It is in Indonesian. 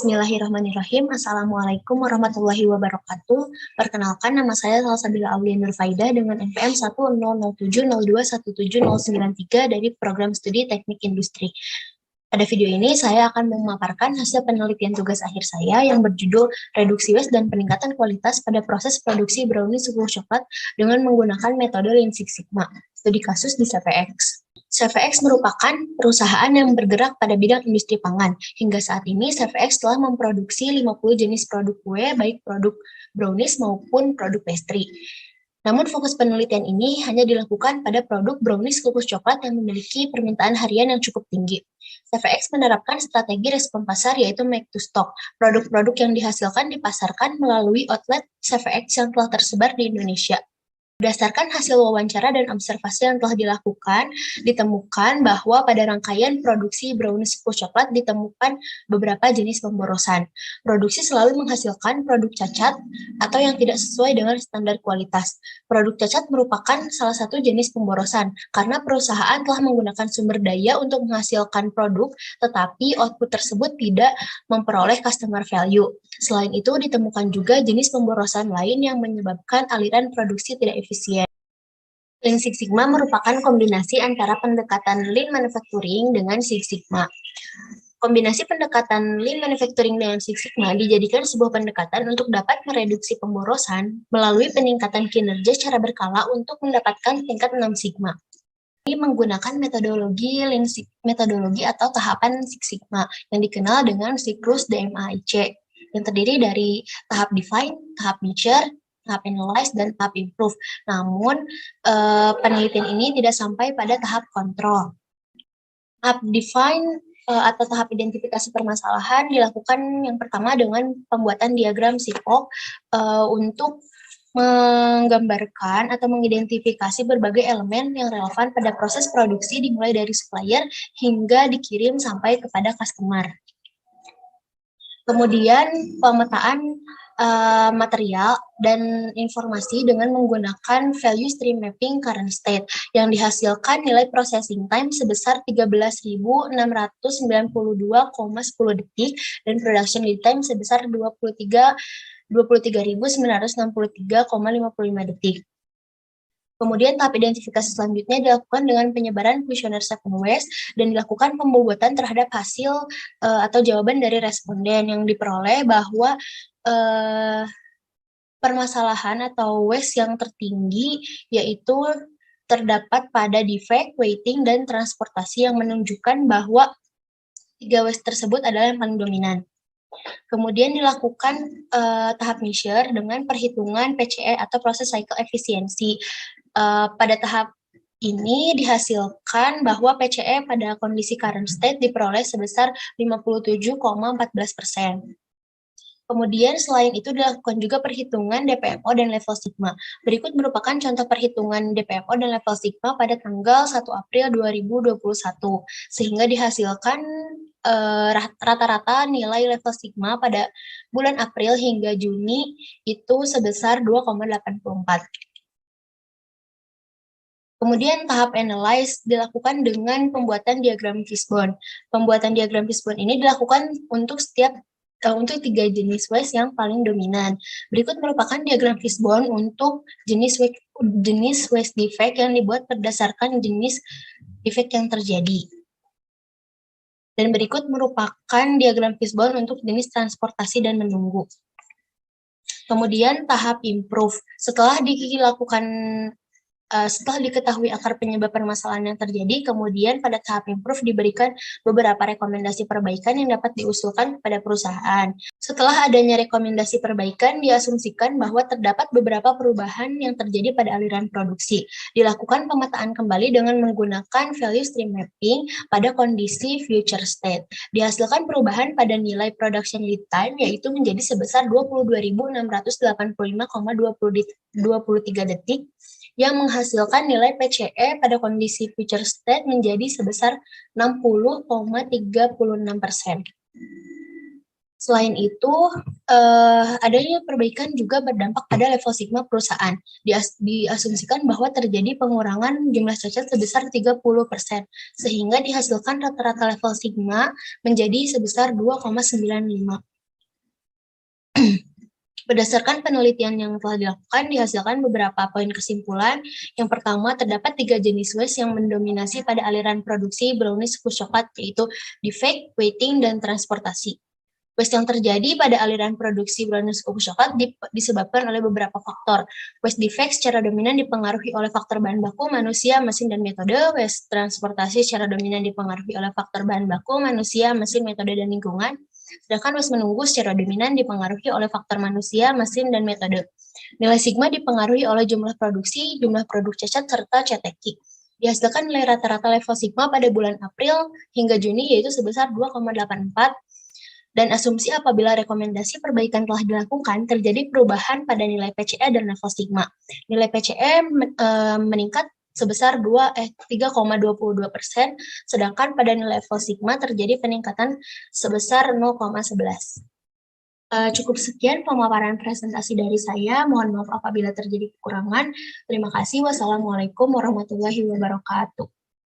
Bismillahirrahmanirrahim. Assalamualaikum warahmatullahi wabarakatuh. Perkenalkan, nama saya Salsabila Aulia Nurfaida dengan NPM 10070217093 dari Program Studi Teknik Industri. Pada video ini, saya akan memaparkan hasil penelitian tugas akhir saya yang berjudul Reduksi Waste dan Peningkatan Kualitas pada Proses Produksi Brownie Suku Coklat dengan menggunakan metode Lean Six Sigma. Studi kasus di CVX. CVX merupakan perusahaan yang bergerak pada bidang industri pangan. Hingga saat ini, CVX telah memproduksi 50 jenis produk kue, baik produk brownies maupun produk pastry. Namun fokus penelitian ini hanya dilakukan pada produk brownies kukus coklat yang memiliki permintaan harian yang cukup tinggi. CVX menerapkan strategi respon pasar yaitu make to stock. Produk-produk yang dihasilkan dipasarkan melalui outlet CVX yang telah tersebar di Indonesia. Berdasarkan hasil wawancara dan observasi yang telah dilakukan, ditemukan bahwa pada rangkaian produksi brownies kukus coklat ditemukan beberapa jenis pemborosan. Produksi selalu menghasilkan produk cacat atau yang tidak sesuai dengan standar kualitas. Produk cacat merupakan salah satu jenis pemborosan karena perusahaan telah menggunakan sumber daya untuk menghasilkan produk, tetapi output tersebut tidak memperoleh customer value. Selain itu, ditemukan juga jenis pemborosan lain yang menyebabkan aliran produksi tidak efisien. Lean Six Sigma merupakan kombinasi antara pendekatan Lean Manufacturing dengan Six Sigma. Kombinasi pendekatan Lean Manufacturing dengan Six Sigma dijadikan sebuah pendekatan untuk dapat mereduksi pemborosan melalui peningkatan kinerja secara berkala untuk mendapatkan tingkat 6 Sigma. Ini menggunakan metodologi Lean metodologi atau tahapan Six Sigma yang dikenal dengan siklus DMAIC yang terdiri dari tahap define, tahap measure, tahap analyze, dan tahap improve. Namun, penelitian ini tidak sampai pada tahap kontrol. Tahap define atau tahap identifikasi permasalahan dilakukan yang pertama dengan pembuatan diagram SIPOC untuk menggambarkan atau mengidentifikasi berbagai elemen yang relevan pada proses produksi dimulai dari supplier hingga dikirim sampai kepada customer. Kemudian pemetaan material dan informasi dengan menggunakan value stream mapping current state yang dihasilkan nilai processing time sebesar 13.692,10 detik dan production lead time sebesar 23.963,55 detik. Kemudian tahap identifikasi selanjutnya dilakukan dengan penyebaran kuesioner 7 waste dan dilakukan pembobotan terhadap hasil atau jawaban dari responden yang diperoleh bahwa permasalahan atau waste yang tertinggi yaitu terdapat pada defect, waiting, dan transportasi yang menunjukkan bahwa 3 waste tersebut adalah yang paling dominan. Kemudian dilakukan tahap measure dengan perhitungan PCE atau proses cycle efisiensi. Pada tahap ini dihasilkan bahwa PCE pada kondisi current state diperoleh sebesar 57,14%. Kemudian selain itu dilakukan juga perhitungan DPMO dan level sigma. Berikut merupakan contoh perhitungan DPMO dan level sigma pada tanggal 1 April 2021, sehingga dihasilkan rata-rata nilai level sigma pada bulan April hingga Juni itu sebesar 2,84. Kemudian tahap analyze dilakukan dengan pembuatan diagram fishbone. Pembuatan diagram fishbone ini dilakukan untuk 3 jenis waste yang paling dominan. Berikut merupakan diagram fishbone untuk jenis waste defect yang dibuat berdasarkan jenis defect yang terjadi. Dan berikut merupakan diagram fishbone untuk jenis transportasi dan menunggu. Kemudian tahap improve. Setelah diketahui akar penyebab permasalahan yang terjadi, kemudian pada tahap improve diberikan beberapa rekomendasi perbaikan yang dapat diusulkan kepada perusahaan. Setelah adanya rekomendasi perbaikan, diasumsikan bahwa terdapat beberapa perubahan yang terjadi pada aliran produksi. Dilakukan pemetaan kembali dengan menggunakan value stream mapping pada kondisi future state. Dihasilkan perubahan pada nilai production lead time, yaitu menjadi sebesar 22.685,23 detik, yang menghasilkan nilai PCE pada kondisi future state menjadi sebesar 60,36%. Selain itu, adanya perbaikan juga berdampak pada level sigma perusahaan. Diasumsikan bahwa terjadi pengurangan jumlah cacat sebesar 30%, sehingga dihasilkan rata-rata level sigma menjadi sebesar 2,95. Berdasarkan penelitian yang telah dilakukan, dihasilkan beberapa poin kesimpulan. Yang pertama, terdapat 3 jenis waste yang mendominasi pada aliran produksi brownies kukus coklat, yaitu defect, waiting, dan transportasi. Waste yang terjadi pada aliran produksi brownies kukus coklat disebabkan oleh beberapa faktor. Waste defect secara dominan dipengaruhi oleh faktor bahan baku, manusia, mesin, dan metode. Waste transportasi secara dominan dipengaruhi oleh faktor bahan baku, manusia, mesin, metode, dan lingkungan. Sedangkan waste menunggu secara dominan dipengaruhi oleh faktor manusia, mesin, dan metode. Nilai sigma dipengaruhi oleh jumlah produksi, jumlah produk cacat, serta CTQ. Dihasilkan nilai rata-rata level sigma pada bulan April hingga Juni yaitu sebesar 2,84, dan asumsi apabila rekomendasi perbaikan telah dilakukan, terjadi perubahan pada nilai PCE dan level sigma. Nilai PCE meningkat sebesar 3,22%, sedangkan pada nilai level sigma terjadi peningkatan sebesar 0,11. Cukup sekian pemaparan presentasi dari saya. Mohon maaf apabila terjadi kekurangan. Terima kasih. Wassalamualaikum warahmatullahi wabarakatuh.